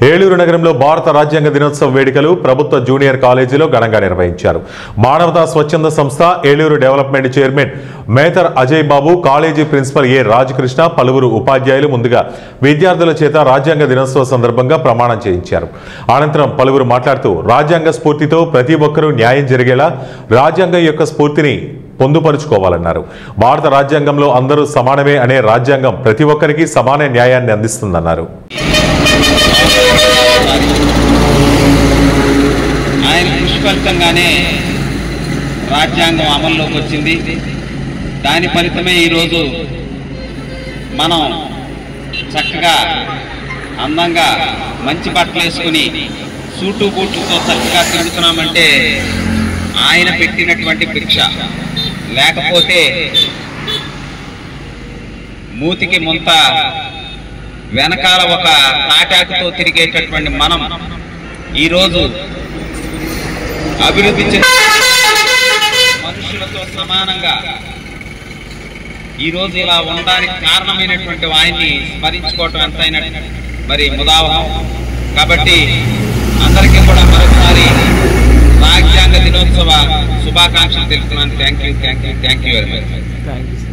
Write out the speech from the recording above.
ఏలూరు నగరంలో భారత రాజ్యాంగ దినోత్సవ వేడుకలు ప్రభుత్వ జూనియర్ కాలేజీలో ఘనంగా నిర్వహించారు. మానవతా స్వచ్ఛంద సంస్థ ఏలూరు డెవలప్మెంట్ చైర్మన్ మేతర్ అజయ్ బాబు, కాలేజీ ప్రిన్సిపల్ ఏ రాజకృష్ణ, పలువురు ఉపాధ్యాయులు ముందుగా విద్యార్థుల చేత రాజ్యాంగ దినోత్సవ సందర్భంగా ప్రమాణం చేయించారు. అనంతరం పలువురు మాట్లాడుతూ రాజ్యాంగ స్ఫూర్తితో ప్రతి ఒక్కరూ న్యాయం జరిగేలా రాజ్యాంగం యొక్క స్ఫూర్తిని పొందుపరుచుకోవాలన్నారు. భారత రాజ్యాంగంలో అందరూ సమానమే అనే రాజ్యాంగం ప్రతి ఒక్కరికి సమాన న్యాయాన్ని అందిస్తుందన్నారు. ఆయన కృషి ఫలితంగానే రాజ్యాంగం అమల్లోకి వచ్చింది. దాని ఫలితమే ఈరోజు మనం చక్కగా అందంగా మంచి బట్టలు వేసుకుని సూటు బూట్లతో చక్కగా తిరుగుతున్నామంటే ఆయన పెట్టినటువంటి భిక్ష. లేకపోతే మూతికి ముంత వెనకాల ఒక తాటాకుతో తిరిగేటటువంటి మనం ఈరోజు అభివృద్ధి మనుషులతో సమానంగా ఈరోజు ఇలా ఉండడానికి కారణమైనటువంటి ఆయన్ని స్మరించుకోవటం ఎంతైనా మరి ముదావహం. కాబట్టి అందరికీ కూడా మరోసారి రాజ్యాంగ దినోత్సవ శుభాకాంక్షలు తెలుపుతున్నాను. Thank you very much.